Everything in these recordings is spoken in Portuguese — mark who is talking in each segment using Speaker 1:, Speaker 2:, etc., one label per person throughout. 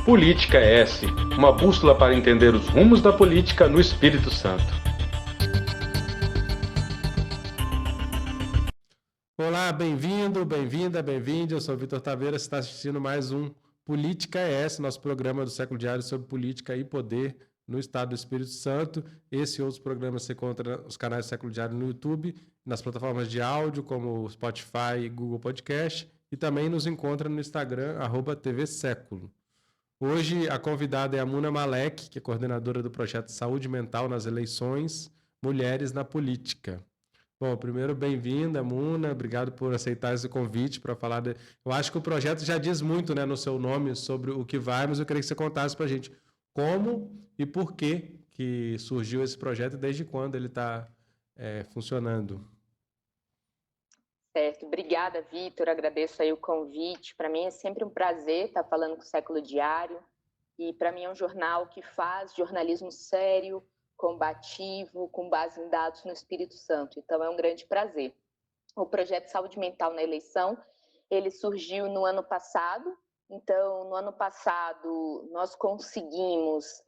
Speaker 1: Política S, uma bússola para entender os rumos da política no Espírito Santo.
Speaker 2: Olá, bem-vindo, bem-vinda, bem-vinde. Eu sou o Vitor Taveira, você está assistindo mais um Política S, nosso programa do Século Diário sobre política e poder no Estado do Espírito Santo. Esse e outros programas você encontra nos canais do Século Diário no YouTube, nas plataformas de áudio como Spotify e Google Podcast, e também nos encontra no Instagram, @TV Século. Hoje a convidada é a Muna Malek, que é coordenadora do projeto Saúde Mental nas Eleições, Mulheres na Política. Bom, primeiro, bem-vinda, Muna. Obrigado por aceitar esse convite para falar. Eu acho que o projeto já diz muito, né, no seu nome sobre o que vai, mas eu queria que você contasse para a gente como e por que surgiu esse projeto e desde quando ele está funcionando.
Speaker 3: Certo, obrigada, Vitor. Agradeço aí o convite. Para mim é sempre um prazer estar falando com o Século Diário. E para mim é um jornal que faz jornalismo sério, combativo, com base em dados no Espírito Santo. Então é um grande prazer. O projeto Saúde Mental na Eleição, ele surgiu no ano passado. Então, no ano passado, nós conseguimos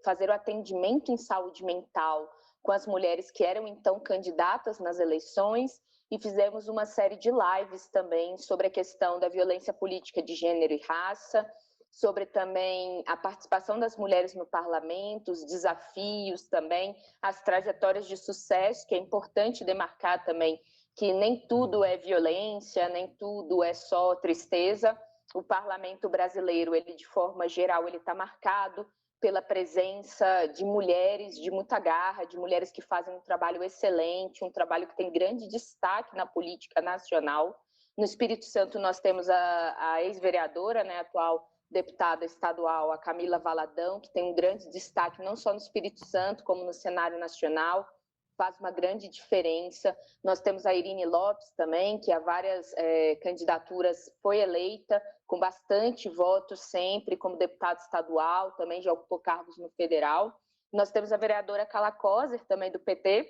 Speaker 3: fazer o atendimento em saúde mental com as mulheres que eram então candidatas nas eleições e fizemos uma série de lives também sobre a questão da violência política de gênero e raça, sobre também a participação das mulheres no parlamento, os desafios também, as trajetórias de sucesso, que é importante demarcar também que nem tudo é violência, nem tudo é só tristeza. O parlamento brasileiro, ele de forma geral, ele está marcado pela presença de mulheres de muita garra, de mulheres que fazem um trabalho excelente, um trabalho que tem grande destaque na política nacional. No Espírito Santo, nós temos a ex-vereadora, né, atual deputada estadual, a Camila Valadão, que tem um grande destaque não só no Espírito Santo, como no cenário nacional, faz uma grande diferença. Nós temos a Irine Lopes também, que há várias candidaturas foi eleita, com bastante votos sempre, como deputada estadual, também já ocupou cargos no federal. Nós temos a vereadora Carla Coser, também do PT,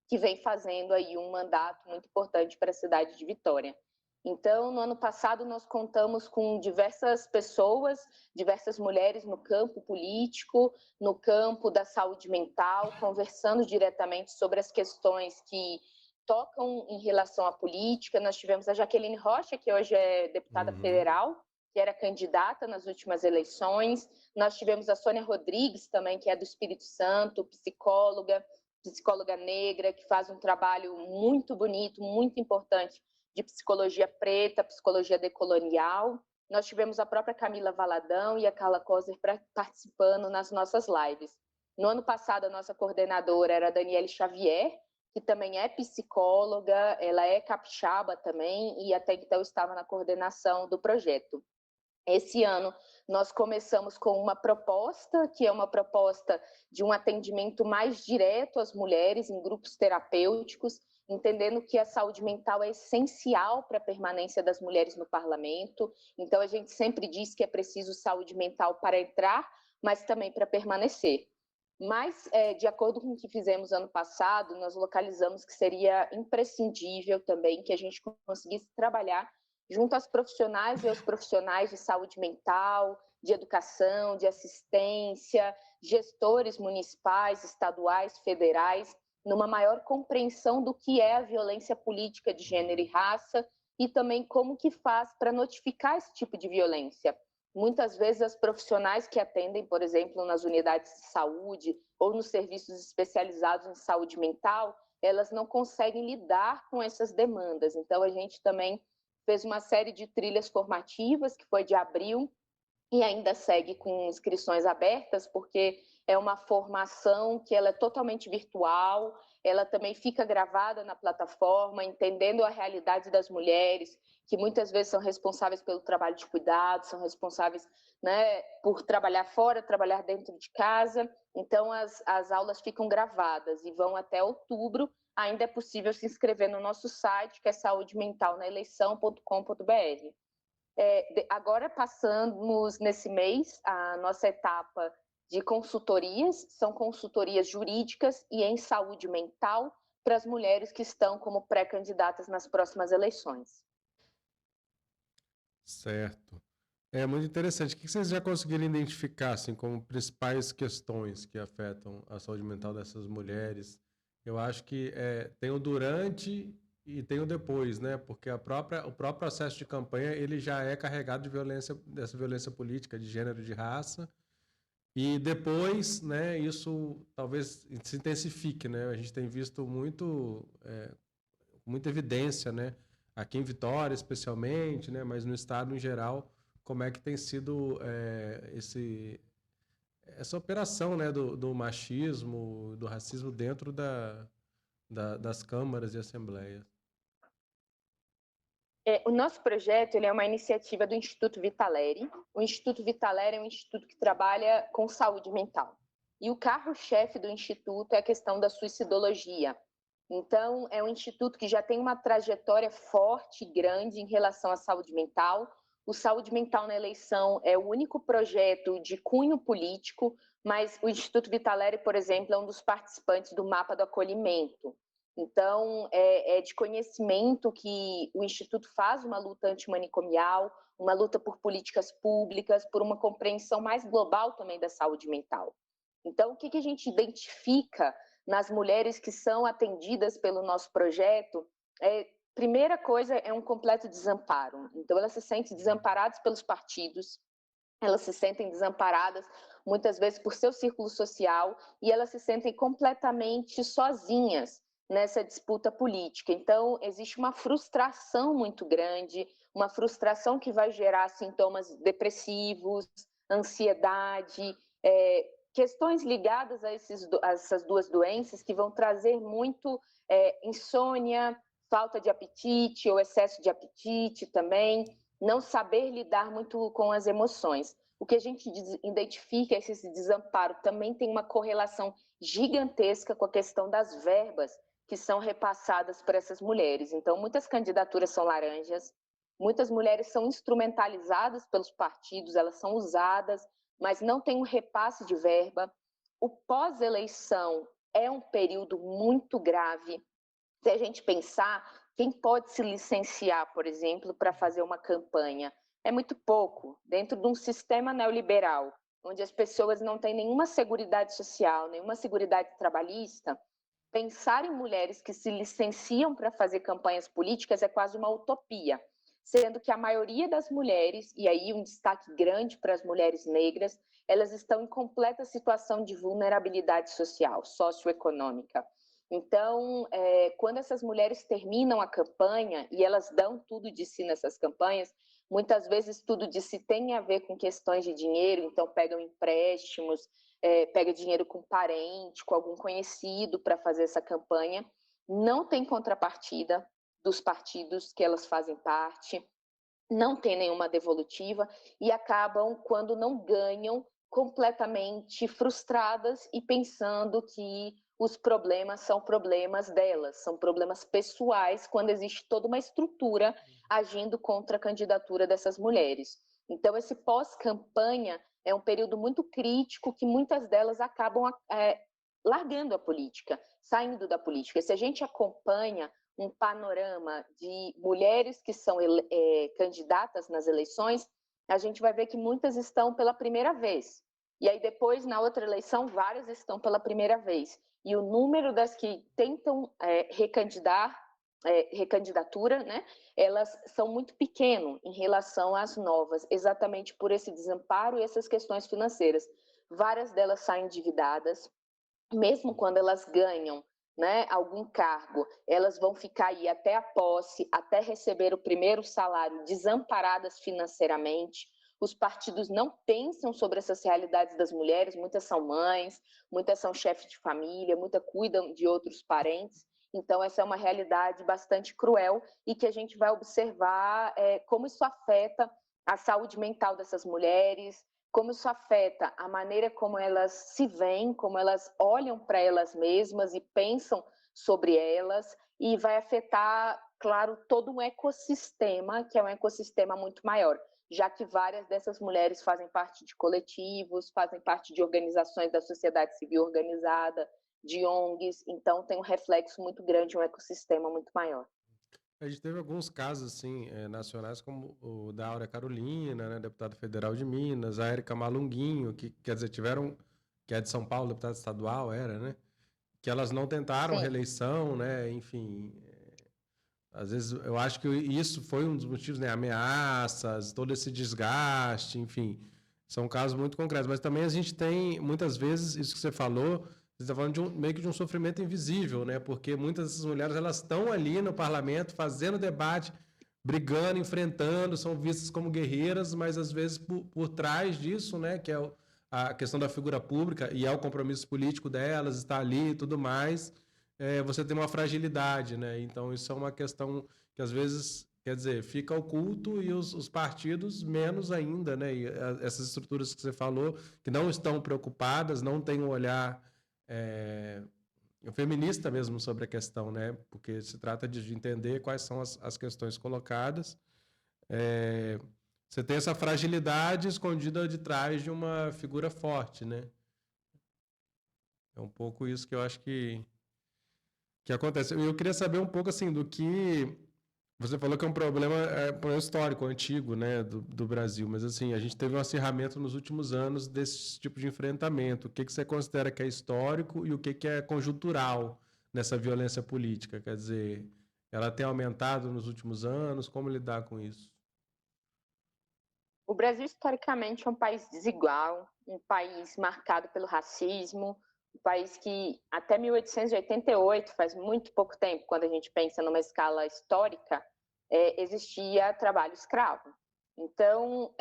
Speaker 3: que vem fazendo aí um mandato muito importante para a cidade de Vitória. Então, no ano passado, nós contamos com diversas pessoas, diversas mulheres no campo político, no campo da saúde mental, conversando diretamente sobre as questões que tocam em relação à política. Nós tivemos a Jaqueline Rocha, que hoje é deputada federal, que era candidata nas últimas eleições. Nós tivemos a Sônia Rodrigues também, que é do Espírito Santo, psicóloga negra, que faz um trabalho muito bonito, muito importante, de psicologia preta, psicologia decolonial. Nós tivemos a própria Camila Valadão e a Carla Coser participando nas nossas lives. No ano passado, a nossa coordenadora era a Daniele Xavier, que também é psicóloga, ela é capixaba também, e até então estava na coordenação do projeto. Esse ano, nós começamos com uma proposta, que é uma proposta de um atendimento mais direto às mulheres em grupos terapêuticos, entendendo que a saúde mental é essencial para a permanência das mulheres no parlamento. Então, a gente sempre diz que é preciso saúde mental para entrar, mas também para permanecer. Mas, de acordo com o que fizemos ano passado, nós localizamos que seria imprescindível também que a gente conseguisse trabalhar junto aos profissionais e aos profissionais de saúde mental, de educação, de assistência, gestores municipais, estaduais, federais, numa maior compreensão do que é a violência política de gênero e raça e também como que faz para notificar esse tipo de violência. Muitas vezes as profissionais que atendem, por exemplo, nas unidades de saúde ou nos serviços especializados em saúde mental, elas não conseguem lidar com essas demandas. Então, a gente também fez uma série de trilhas formativas, que foi de abril, e ainda segue com inscrições abertas, porque é uma formação que ela é totalmente virtual, ela também fica gravada na plataforma, entendendo a realidade das mulheres, que muitas vezes são responsáveis pelo trabalho de cuidado, são responsáveis, né, por trabalhar fora, trabalhar dentro de casa. Então, as aulas ficam gravadas e vão até outubro. Ainda é possível se inscrever no nosso site, que é saudementalnaeleição.com.br. Agora passamos nesse mês a nossa etapa de consultorias, são consultorias jurídicas e em saúde mental, para as mulheres que estão como pré-candidatas nas próximas eleições.
Speaker 2: Certo. É muito interessante. O que vocês já conseguiram identificar assim, como principais questões que afetam a saúde mental dessas mulheres? Eu acho que tem o durante e tem o depois, né? Porque o próprio processo de campanha ele já é carregado de violência, dessa violência política, de gênero, de raça. E depois, né, isso talvez se intensifique, né? A gente tem visto muita evidência, né? Aqui em Vitória, especialmente, né? Mas no estado em geral, como é que tem sido essa operação, né? Do machismo, do racismo dentro das câmaras e assembleias.
Speaker 3: O nosso projeto ele é uma iniciativa do Instituto Vitaleri. O Instituto Vitaleri é um instituto que trabalha com saúde mental. E o carro-chefe do instituto é a questão da suicidologia. Então, é um instituto que já tem uma trajetória forte e grande em relação à saúde mental. O Saúde Mental na Eleição é o único projeto de cunho político, mas o Instituto Vitaleri, por exemplo, é um dos participantes do Mapa do Acolhimento. Então, é de conhecimento que o Instituto faz uma luta antimanicomial, uma luta por políticas públicas, por uma compreensão mais global também da saúde mental. Então, o que a gente identifica nas mulheres que são atendidas pelo nosso projeto primeira coisa é um completo desamparo. Então, elas se sentem desamparadas pelos partidos, elas se sentem desamparadas muitas vezes por seu círculo social e elas se sentem completamente sozinhas nessa disputa política. Então, existe uma frustração muito grande, uma frustração que vai gerar sintomas depressivos, ansiedade, questões ligadas a essas duas doenças que vão trazer muito insônia, falta de apetite ou excesso de apetite também, não saber lidar muito com as emoções. O que a gente identifica é que esse desamparo também tem uma correlação gigantesca com a questão das verbas que são repassadas para essas mulheres. Então, muitas candidaturas são laranjas, muitas mulheres são instrumentalizadas pelos partidos, elas são usadas, mas não tem um repasse de verba. O pós-eleição é um período muito grave. Se a gente pensar, quem pode se licenciar, por exemplo, para fazer uma campanha? É muito pouco. Dentro de um sistema neoliberal, onde as pessoas não têm nenhuma seguridade social, nenhuma seguridade trabalhista, pensar em mulheres que se licenciam para fazer campanhas políticas é quase uma utopia, sendo que a maioria das mulheres, e aí um destaque grande para as mulheres negras, elas estão em completa situação de vulnerabilidade social, socioeconômica. Então, quando essas mulheres terminam a campanha e elas dão tudo de si nessas campanhas, muitas vezes tudo de si tem a ver com questões de dinheiro, então pegam empréstimos, pega dinheiro com parente, com algum conhecido para fazer essa campanha, não tem contrapartida dos partidos que elas fazem parte, não tem nenhuma devolutiva e acabam, quando não ganham, completamente frustradas e pensando que os problemas são problemas delas, são problemas pessoais, quando existe toda uma estrutura agindo contra a candidatura dessas mulheres. Então, esse pós-campanha é um período muito crítico que muitas delas acabam largando a política, saindo da política. Se a gente acompanha um panorama de mulheres que são candidatas nas eleições, a gente vai ver que muitas estão pela primeira vez. E aí depois, na outra eleição, várias estão pela primeira vez. E o número das que tentam recandidatura, né, elas são muito pequeno em relação às novas, exatamente por esse desamparo e essas questões financeiras. Várias delas saem endividadas, mesmo quando elas ganham, né, algum cargo, elas vão ficar aí até a posse, até receber o primeiro salário, desamparadas financeiramente. Os partidos não pensam sobre essas realidades das mulheres, muitas são mães, muitas são chefes de família, muitas cuidam de outros parentes. Então, essa é uma realidade bastante cruel e que a gente vai observar como isso afeta a saúde mental dessas mulheres, como isso afeta a maneira como elas se veem, como elas olham para elas mesmas e pensam sobre elas, e vai afetar, claro, todo um ecossistema, que é um ecossistema muito maior, já que várias dessas mulheres fazem parte de coletivos, fazem parte de organizações da sociedade civil organizada, de ONGs, então tem um reflexo muito grande, um ecossistema muito maior.
Speaker 2: A gente teve alguns casos assim, nacionais, como o da Áurea Carolina, né, deputada federal de Minas, a Érica Malunguinho, que quer dizer, tiveram, que é de São Paulo, deputada estadual, era, né? Que elas não tentaram
Speaker 3: Sim.
Speaker 2: reeleição, né? Enfim, às vezes eu acho que isso foi um dos motivos, né? Ameaças, todo esse desgaste, enfim, são casos muito concretos. Mas também a gente tem, muitas vezes, isso que você falou, você está falando de meio que de um sofrimento invisível, né? Porque muitas dessas mulheres, elas estão ali no parlamento fazendo debate, brigando, enfrentando, são vistas como guerreiras, mas às vezes por trás disso, né? Que é a questão da figura pública e é o compromisso político delas, está ali e tudo mais, você tem uma fragilidade, né? Então isso é uma questão que às vezes, quer dizer, fica oculto e os partidos menos ainda, né? E essas estruturas que você falou, que não estão preocupadas, não têm um olhar feminista mesmo sobre a questão, né? Porque se trata de entender quais são as questões colocadas. Você tem essa fragilidade escondida de trás de uma figura forte, né? É um pouco isso que eu acho que acontece. Eu queria saber um pouco assim do que você falou que é um problema histórico, antigo, né, do Brasil, mas assim, a gente teve um acirramento nos últimos anos desse tipo de enfrentamento. O que você considera que é histórico e o que é conjuntural nessa violência política? Quer dizer, ela tem aumentado nos últimos anos? Como lidar com isso?
Speaker 3: O Brasil, historicamente, é um país desigual, um país marcado pelo racismo, um país que, até 1888, faz muito pouco tempo, quando a gente pensa numa escala histórica, existia trabalho escravo. Então,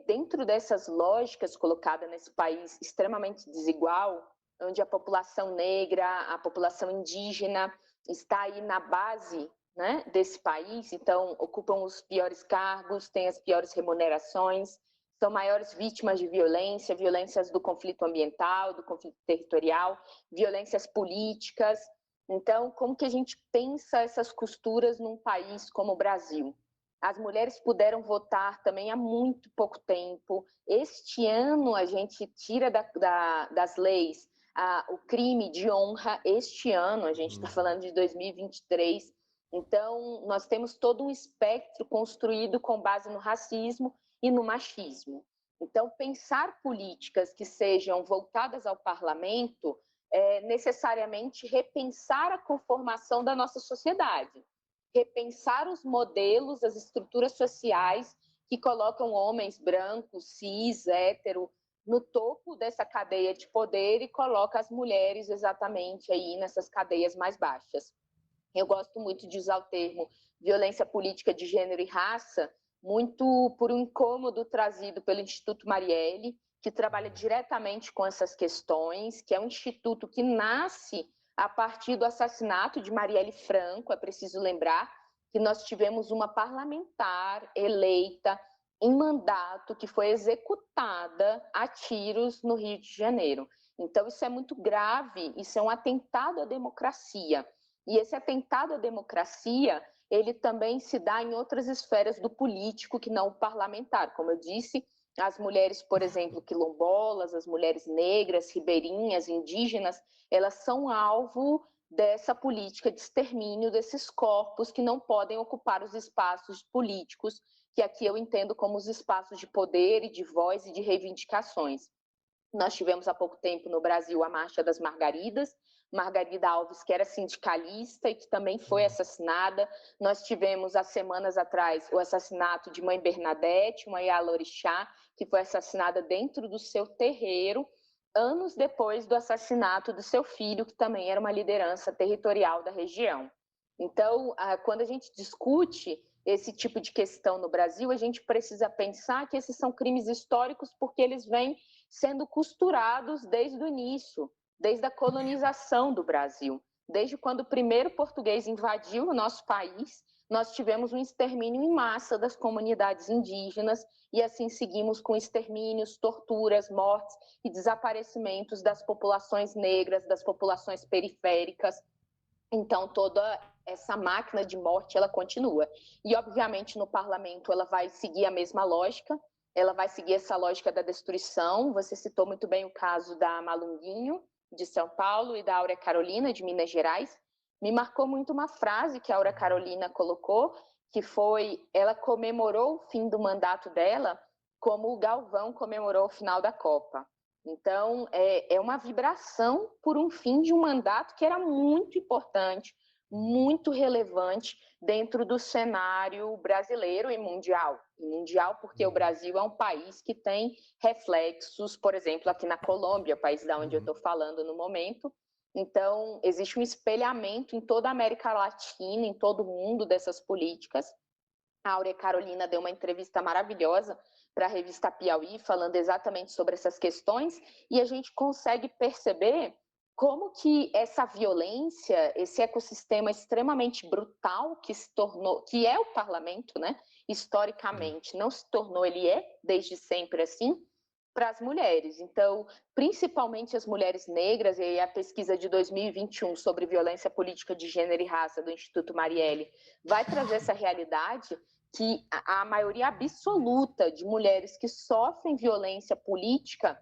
Speaker 3: dentro dessas lógicas colocadas nesse país extremamente desigual, onde a população negra, a população indígena está aí na base, né, desse país, então ocupam os piores cargos, têm as piores remunerações, são maiores vítimas de violência, violências do conflito ambiental, do conflito territorial, violências políticas. Então, como que a gente pensa essas costuras num país como o Brasil? As mulheres puderam votar também há muito pouco tempo. Este ano a gente tira das leis o crime de honra. Este ano, a gente está falando de 2023. Então, nós temos todo um espectro construído com base no racismo e no machismo. Então, pensar políticas que sejam voltadas ao parlamento é necessariamente repensar a conformação da nossa sociedade, repensar os modelos, as estruturas sociais que colocam homens brancos, cis, hétero, no topo dessa cadeia de poder e coloca as mulheres exatamente aí nessas cadeias mais baixas. Eu gosto muito de usar o termo violência política de gênero e raça, muito por um incômodo trazido pelo Instituto Marielle, que trabalha diretamente com essas questões, que é um instituto que nasce a partir do assassinato de Marielle Franco. É preciso lembrar que nós tivemos uma parlamentar eleita em mandato que foi executada a tiros no Rio de Janeiro. Então, isso é muito grave, isso é um atentado à democracia. E esse atentado à democracia, ele também se dá em outras esferas do político que não o parlamentar. Como eu disse, as mulheres, por exemplo, quilombolas, as mulheres negras, ribeirinhas, indígenas, elas são alvo dessa política de extermínio desses corpos que não podem ocupar os espaços políticos, que aqui eu entendo como os espaços de poder e de voz e de reivindicações. Nós tivemos há pouco tempo no Brasil a Marcha das Margaridas, Margarida Alves, que era sindicalista e que também foi assassinada. Nós tivemos, há semanas atrás, o assassinato de Mãe Bernadette, uma Ialorixá, que foi assassinada dentro do seu terreiro, anos depois do assassinato do seu filho, que também era uma liderança territorial da região. Então, quando a gente discute esse tipo de questão no Brasil, a gente precisa pensar que esses são crimes históricos porque eles vêm sendo costurados desde o início, desde a colonização do Brasil. Desde quando o primeiro português invadiu o nosso país, nós tivemos um extermínio em massa das comunidades indígenas e assim seguimos com extermínios, torturas, mortes e desaparecimentos das populações negras, das populações periféricas. Então, toda essa máquina de morte, ela continua. E, obviamente, no parlamento, ela vai seguir a mesma lógica, ela vai seguir essa lógica da destruição. Você citou muito bem o caso da Malunguinho, de São Paulo, e da Áurea Carolina, de Minas Gerais, me marcou muito uma frase que a Áurea Carolina colocou, que foi, ela comemorou o fim do mandato dela como o Galvão comemorou o final da Copa. Então, é uma vibração por um fim de um mandato que era muito importante, muito relevante dentro do cenário brasileiro e mundial. Mundial porque o Brasil é um país que tem reflexos, por exemplo, aqui na Colômbia, país da onde eu estou falando no momento. Então, existe um espelhamento em toda a América Latina, em todo o mundo dessas políticas. A Áurea Carolina deu uma entrevista maravilhosa para a revista Piauí, falando exatamente sobre essas questões, e a gente consegue perceber como que essa violência, esse ecossistema extremamente brutal que se tornou, que é o parlamento, né? Historicamente, não se tornou, ele é desde sempre assim, para as mulheres. Então, principalmente as mulheres negras, e a pesquisa de 2021 sobre violência política de gênero e raça do Instituto Marielle vai trazer essa realidade que a maioria absoluta de mulheres que sofrem violência política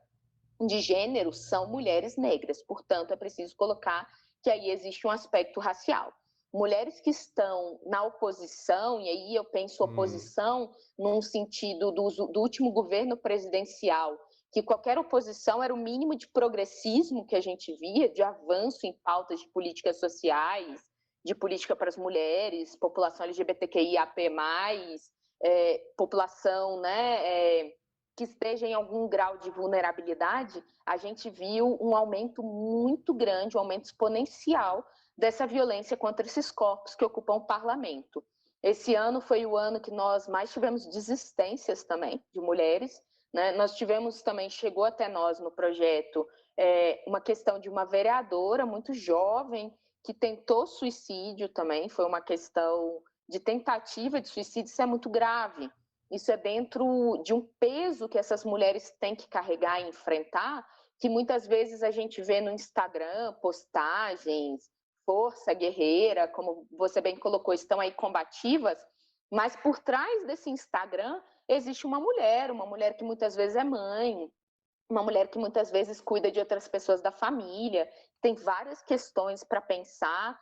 Speaker 3: de gênero são mulheres negras. Portanto, é preciso colocar que aí existe um aspecto racial. Mulheres que estão na oposição, e aí eu penso oposição num sentido do último governo presidencial, que qualquer oposição era o mínimo de progressismo que a gente via, de avanço em pautas de políticas sociais, de política para as mulheres, população LGBTQIAP+, população, né, que esteja em algum grau de vulnerabilidade, a gente viu um aumento muito grande, um aumento exponencial dessa violência contra esses corpos que ocupam o parlamento. Esse ano foi o ano que nós mais tivemos desistências também de mulheres, né? Nós tivemos também, chegou até nós no projeto, uma questão de uma vereadora muito jovem que tentou suicídio também, foi uma questão de tentativa de suicídio, isso é muito grave. Isso é dentro de um peso que essas mulheres têm que carregar e enfrentar, que muitas vezes a gente vê no Instagram, postagens, força guerreira, como você bem colocou, estão aí combativas, mas por trás desse Instagram existe uma mulher que muitas vezes é mãe, uma mulher que muitas vezes cuida de outras pessoas da família, tem várias questões para pensar.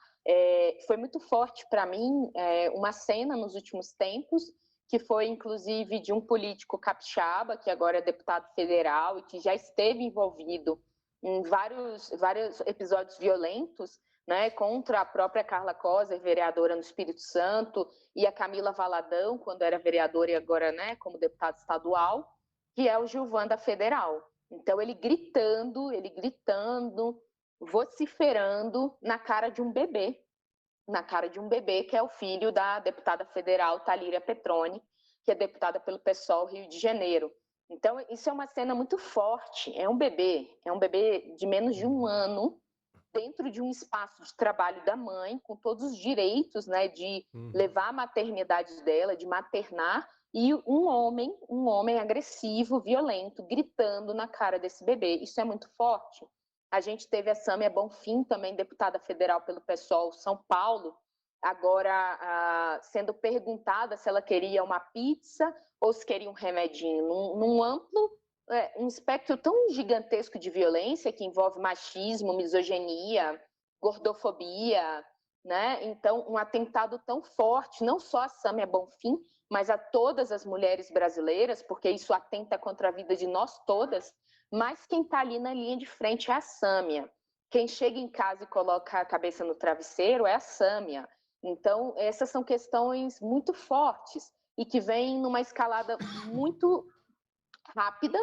Speaker 3: Foi muito forte para mim uma cena nos últimos tempos, que foi inclusive de um político capixaba, que agora é deputado federal e que já esteve envolvido em vários episódios violentos, né, contra a própria Carla Coser, vereadora no Espírito Santo, e a Camila Valadão, quando era vereadora e agora, né, como deputado estadual, que é o Gilvan da Federal. Então, ele gritando, vociferando na cara de um bebê, que é o filho da deputada federal Talíria Petroni, que é deputada pelo PSOL Rio de Janeiro. Então, isso é uma cena muito forte. É um bebê de menos de 1 ano, dentro de um espaço de trabalho da mãe, com todos os direitos, né, de levar a maternidade dela, de maternar, e um homem agressivo, violento, gritando na cara desse bebê. Isso é muito forte. A gente teve a Sâmia Bonfim, também deputada federal pelo PSOL São Paulo, agora sendo perguntada se ela queria uma pizza ou se queria um remedinho, num amplo, um espectro tão gigantesco de violência que envolve machismo, misoginia, gordofobia, né? Então, um atentado tão forte, não só a Sâmia Bonfim, mas a todas as mulheres brasileiras, porque isso atenta contra a vida de nós todas, mas quem está ali na linha de frente é a Sâmia. Quem chega em casa e coloca a cabeça no travesseiro é a Sâmia. Então, essas são questões muito fortes e que vêm numa escalada muito rápida.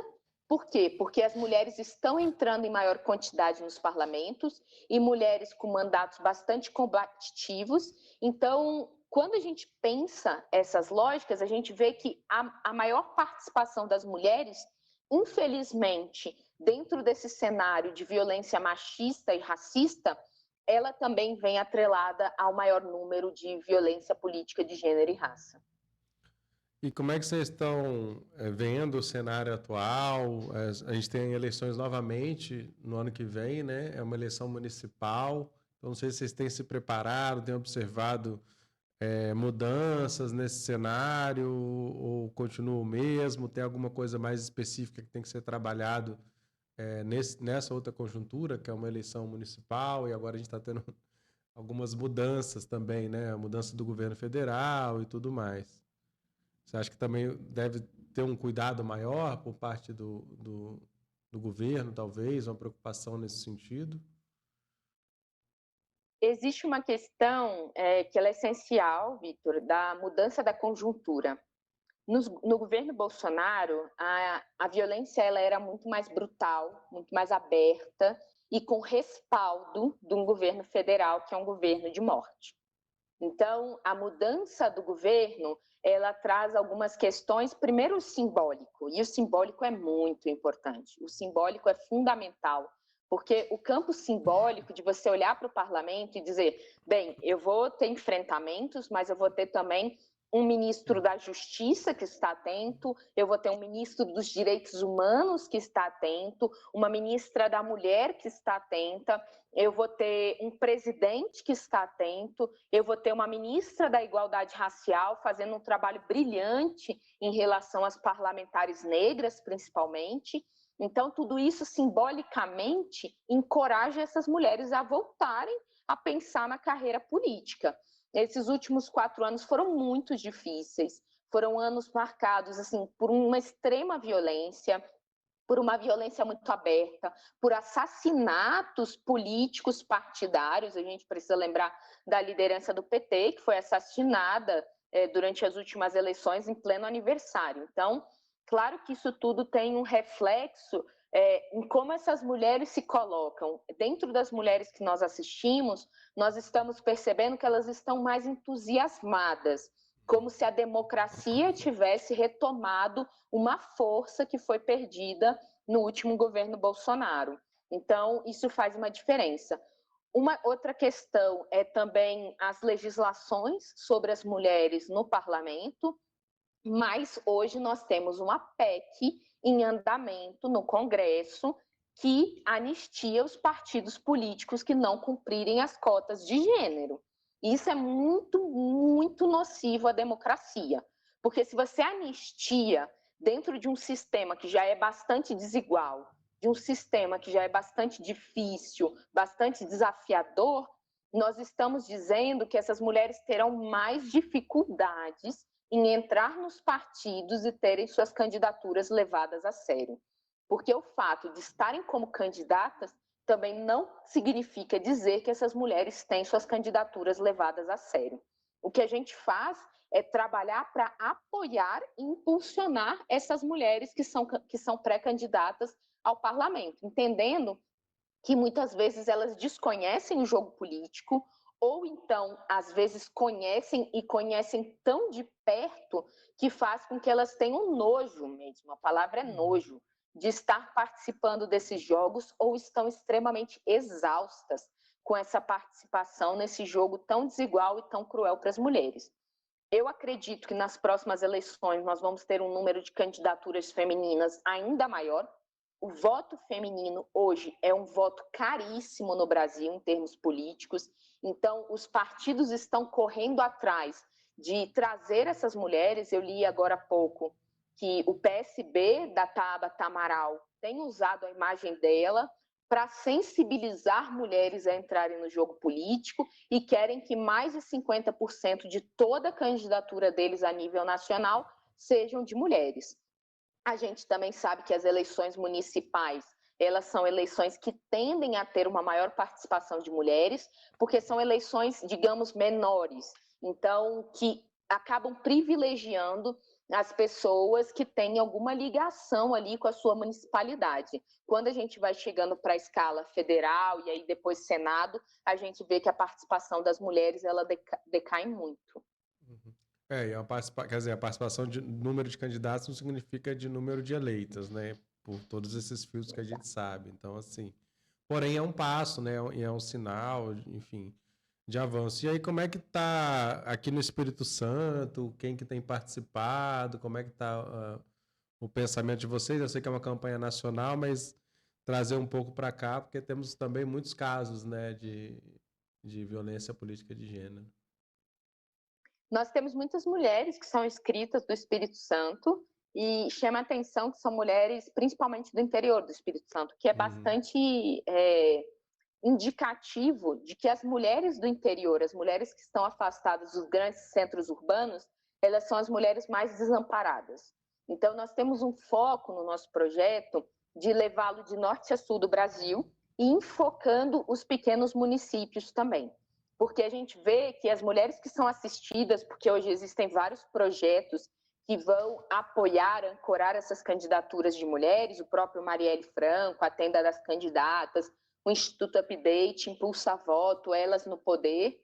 Speaker 3: Por quê? Porque as mulheres estão entrando em maior quantidade nos parlamentos e mulheres com mandatos bastante combativos. Então, quando a gente pensa essas lógicas, a gente vê que a maior participação das mulheres, infelizmente, dentro desse cenário de violência machista e racista, ela também vem atrelada ao maior número de violência política de gênero e raça.
Speaker 2: E como é que vocês estão vendo o cenário atual? A gente tem eleições novamente no ano que vem, né? É uma eleição municipal. Então, não sei se vocês têm se preparado, têm observado mudanças nesse cenário ou continua o mesmo? Tem alguma coisa mais específica que tem que ser trabalhado nessa outra conjuntura, que é uma eleição municipal, e agora a gente está tendo algumas mudanças também, né? A mudança do governo federal e tudo mais. Você acha que também deve ter um cuidado maior por parte do governo, talvez, uma preocupação nesse sentido?
Speaker 3: Existe uma questão que ela é essencial, Vitor, da mudança da conjuntura. No governo Bolsonaro, a violência ela era muito mais brutal, muito mais aberta e com respaldo de um governo federal, que é um governo de morte. Então, a mudança do governo, ela traz algumas questões, primeiro o simbólico, e o simbólico é muito importante, o simbólico é fundamental, porque o campo simbólico de você olhar para o parlamento e dizer, bem, eu vou ter enfrentamentos, mas eu vou ter também um ministro da Justiça que está atento, eu vou ter um ministro dos Direitos Humanos que está atento, uma ministra da Mulher que está atenta, eu vou ter um presidente que está atento, eu vou ter uma ministra da Igualdade Racial fazendo um trabalho brilhante em relação às parlamentares negras, principalmente. Então, tudo isso simbolicamente encoraja essas mulheres a voltarem a pensar na carreira política. Esses últimos 4 anos foram muito difíceis, foram anos marcados assim por uma extrema violência, por uma violência muito aberta, por assassinatos políticos partidários. A gente precisa lembrar da liderança do PT, que foi assassinada durante as últimas eleições em pleno aniversário. Então, claro que isso tudo tem um reflexo em como essas mulheres se colocam. Dentro das mulheres que nós assistimos, nós estamos percebendo que elas estão mais entusiasmadas, como se a democracia tivesse retomado uma força que foi perdida no último governo Bolsonaro. Então, isso faz uma diferença. Uma outra questão é também as legislações sobre as mulheres no parlamento, mas hoje nós temos uma PEC em andamento no Congresso que anistia os partidos políticos que não cumprirem as cotas de gênero. Isso é muito, muito nocivo à democracia, porque se você anistia dentro de um sistema que já é bastante desigual, de um sistema que já é bastante difícil, bastante desafiador, nós estamos dizendo que essas mulheres terão mais dificuldades em entrar nos partidos e terem suas candidaturas levadas a sério. Porque o fato de estarem como candidatas também não significa dizer que essas mulheres têm suas candidaturas levadas a sério. O que a gente faz é trabalhar para apoiar e impulsionar essas mulheres que são pré-candidatas ao parlamento, entendendo que muitas vezes elas desconhecem o jogo político, ou então, às vezes, conhecem e conhecem tão de perto que faz com que elas tenham nojo mesmo, a palavra é nojo, de estar participando desses jogos ou estão extremamente exaustas com essa participação nesse jogo tão desigual e tão cruel para as mulheres. Eu acredito que nas próximas eleições nós vamos ter um número de candidaturas femininas ainda maior. O voto feminino hoje é um voto caríssimo no Brasil em termos políticos, então os partidos estão correndo atrás de trazer essas mulheres. Eu li agora há pouco que o PSB da Tabata Amaral tem usado a imagem dela para sensibilizar mulheres a entrarem no jogo político e querem que mais de 50% de toda a candidatura deles a nível nacional sejam de mulheres. A gente também sabe que as eleições municipais, elas são eleições que tendem a ter uma maior participação de mulheres, porque são eleições, digamos, menores, então que acabam privilegiando as pessoas que têm alguma ligação ali com a sua municipalidade. Quando a gente vai chegando para a escala federal e aí depois Senado, a gente vê que a participação das mulheres ela decai muito.
Speaker 2: E quer dizer, a participação de número de candidatos não significa de número de eleitas, né? Por todos esses filtros que a gente sabe. Então, assim, porém é um passo, né? E é um sinal, enfim, de avanço. E aí, como é que tá aqui no Espírito Santo? Quem que tem participado? Como é que tá o pensamento de vocês? Eu sei que é uma campanha nacional, mas trazer um pouco para cá, porque temos também muitos casos, né, de violência política de gênero.
Speaker 3: Nós temos muitas mulheres que são inscritas do Espírito Santo e chama a atenção que são mulheres, principalmente do interior do Espírito Santo, que é bastante indicativo de que as mulheres do interior, as mulheres que estão afastadas dos grandes centros urbanos, elas são as mulheres mais desamparadas. Então, nós temos um foco no nosso projeto de levá-lo de norte a sul do Brasil e enfocando os pequenos municípios também. Porque a gente vê que as mulheres que são assistidas, porque hoje existem vários projetos que vão apoiar, ancorar essas candidaturas de mulheres, o próprio Marielle Franco, a Tenda das Candidatas, o Instituto Update, Impulsa Voto, Elas no Poder.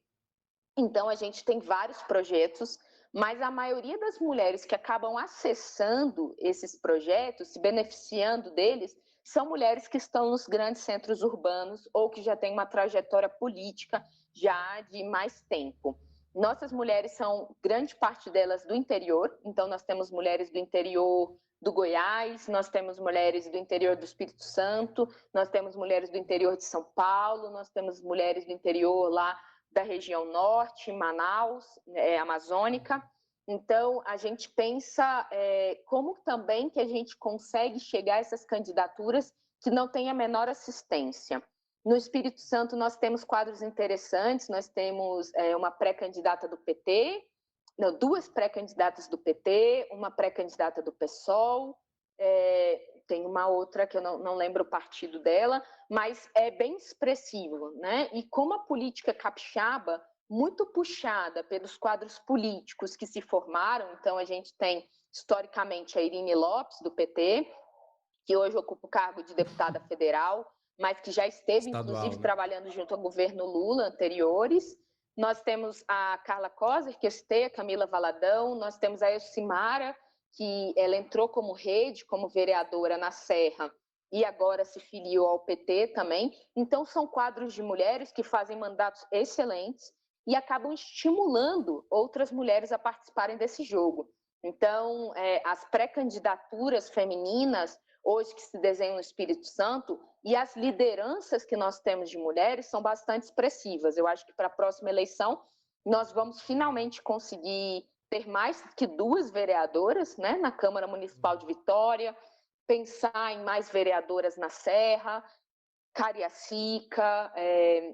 Speaker 3: Então, a gente tem vários projetos, mas a maioria das mulheres que acabam acessando esses projetos, se beneficiando deles, são mulheres que estão nos grandes centros urbanos ou que já têm uma trajetória política já de mais tempo. Nossas mulheres são, grande parte delas, do interior, então nós temos mulheres do interior do Goiás, nós temos mulheres do interior do Espírito Santo, nós temos mulheres do interior de São Paulo, nós temos mulheres do interior lá da região norte, Manaus, amazônica. Então, a gente pensa como também que a gente consegue chegar a essas candidaturas que não têm a menor assistência. No Espírito Santo, nós temos quadros interessantes, nós temos uma pré-candidata do PT, não, duas pré-candidatas do PT, uma pré-candidata do PSOL, tem uma outra que eu não lembro o partido dela, mas é bem expressivo, né? E como a política capixaba, muito puxada pelos quadros políticos que se formaram, então a gente tem, historicamente, a Irine Lopes, do PT, que hoje ocupa o cargo de deputada federal, mas que já esteve, estadual, inclusive, né, trabalhando junto ao governo Lula anteriores. Nós temos a Carla Coser, que eu citei, a Camila Valadão, nós temos a Elcimara, que ela entrou como rede, como vereadora na Serra, e agora se filiou ao PT também. Então, são quadros de mulheres que fazem mandatos excelentes e acabam estimulando outras mulheres a participarem desse jogo. Então, as pré-candidaturas femininas, hoje que se desenham no Espírito Santo, e as lideranças que nós temos de mulheres são bastante expressivas. Eu acho que para a próxima eleição nós vamos finalmente conseguir ter mais que 2 vereadoras, né, na Câmara Municipal de Vitória, pensar em mais vereadoras na Serra, Cariacica,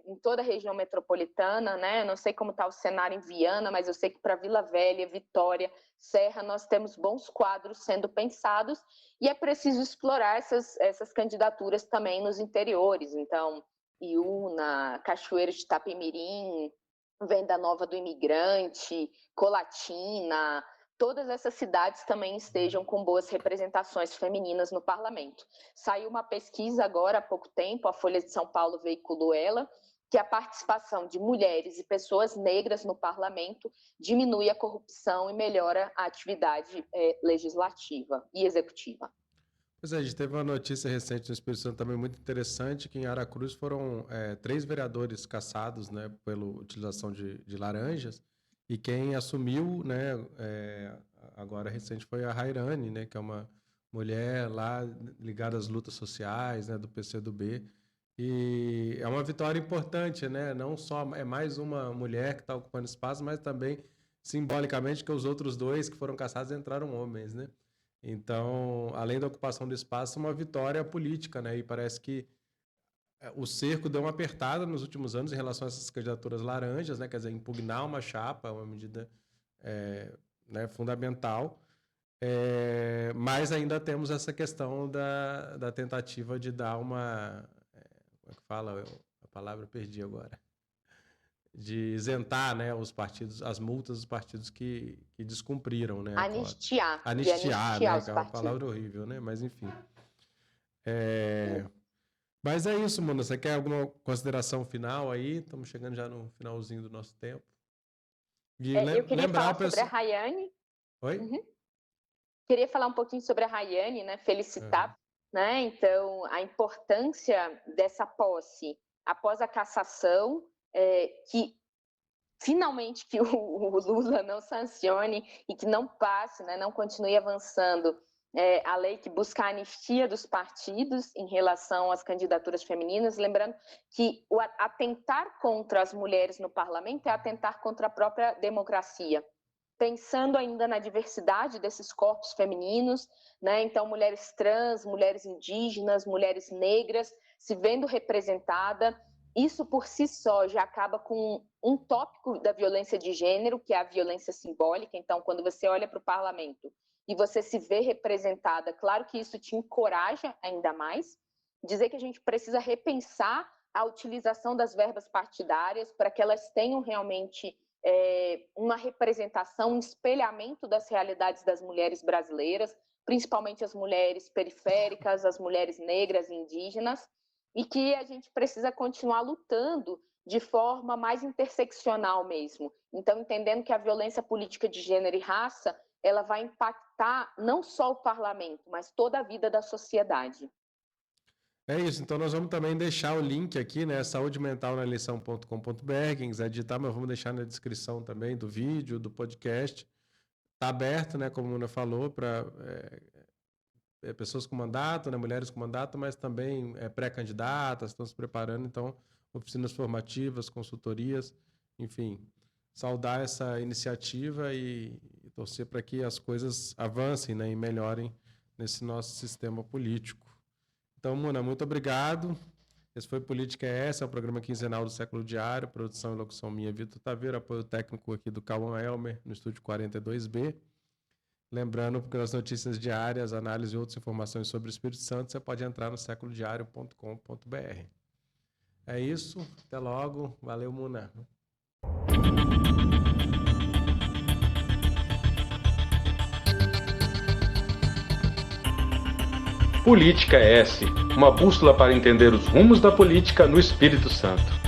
Speaker 3: em toda a região metropolitana, né? Não sei como está o cenário em Viana, mas eu sei que para Vila Velha, Vitória, Serra, nós temos bons quadros sendo pensados e é preciso explorar essas candidaturas também nos interiores. Então, Iúna, Cachoeiro de Itapemirim, Venda Nova do Imigrante, Colatina, todas essas cidades também estejam com boas representações femininas no parlamento. Saiu uma pesquisa agora há pouco tempo, a Folha de São Paulo veiculou ela, que a participação de mulheres e pessoas negras no parlamento diminui a corrupção e melhora a atividade legislativa e executiva.
Speaker 2: Pois é, a gente teve uma notícia recente no Espírito Santo também muito interessante, que em Aracruz foram 3 vereadores caçados, né, pela utilização de laranjas, e quem assumiu, né, agora recente foi a Rairane, né, que é uma mulher lá ligada às lutas sociais, né, do PCdoB, e é uma vitória importante, né, não só é mais uma mulher que está ocupando espaço, mas também simbolicamente que os outros 2 que foram caçados entraram homens, né. Então, além da ocupação do espaço, uma vitória política, né? E parece que o cerco deu uma apertada nos últimos anos em relação a essas candidaturas laranjas, né? Quer dizer, impugnar uma chapa é uma medida né, fundamental. Mas ainda temos essa questão da tentativa de dar uma... como é que fala? A palavra eu perdi agora. De isentar, né, os partidos, as multas dos partidos que descumpriram, né?
Speaker 3: Anistiar,
Speaker 2: né? Que é uma palavra horrível, né? Mas enfim. Mas é isso, Mona. Você quer alguma consideração final aí? Estamos chegando já no finalzinho do nosso tempo.
Speaker 3: E eu queria falar sobre a Rayane.
Speaker 2: Oi?
Speaker 3: Queria falar um pouquinho sobre a Rayane, né? Felicitar, né? Então, a importância dessa posse após a cassação, que finalmente que o Lula não sancione e que não passe, né, não continue avançando a lei que busca a anistia dos partidos em relação às candidaturas femininas, lembrando que o atentar contra as mulheres no parlamento é atentar contra a própria democracia. pensando ainda na diversidade desses corpos femininos, né? Então, mulheres trans, mulheres indígenas, mulheres negras se vendo representada, isso por si só já acaba com um tópico da violência de gênero, que é a violência simbólica. Então, quando você olha para o parlamento e você se vê representada, claro que isso te encoraja ainda mais. Dizer que a gente precisa repensar a utilização das verbas partidárias para que elas tenham realmente uma representação, um espelhamento das realidades das mulheres brasileiras, principalmente as mulheres periféricas, as mulheres negras e indígenas, e que a gente precisa continuar lutando de forma mais interseccional mesmo. Então, entendendo que a violência política de gênero e raça, ela vai impactar não só o parlamento, mas toda a vida da sociedade.
Speaker 2: É isso, então nós vamos também deixar o link aqui, né, saudementalnaeleição.com.br, quem quiser digitar, mas vamos deixar na descrição também do vídeo, do podcast. Está aberto, né, como a Muna falou, para pessoas com mandato, né, mulheres com mandato, mas também pré-candidatas, estão se preparando, então, oficinas formativas, consultorias, enfim, saudar essa iniciativa e torcer para que as coisas avancem, né, e melhorem nesse nosso sistema político. Então, Muna, muito obrigado. Esse foi Política é Essa, é o programa quinzenal do Século Diário, produção e locução minha, Vitor Taveira, apoio técnico aqui do Cauã Elmer, no estúdio 42B. Lembrando que as notícias diárias, análise e outras informações sobre o Espírito Santo, você pode entrar no seculodiario.com.br. É isso, até logo. Valeu, Muna.
Speaker 1: Política S, uma bússola para entender os rumos da política no Espírito Santo.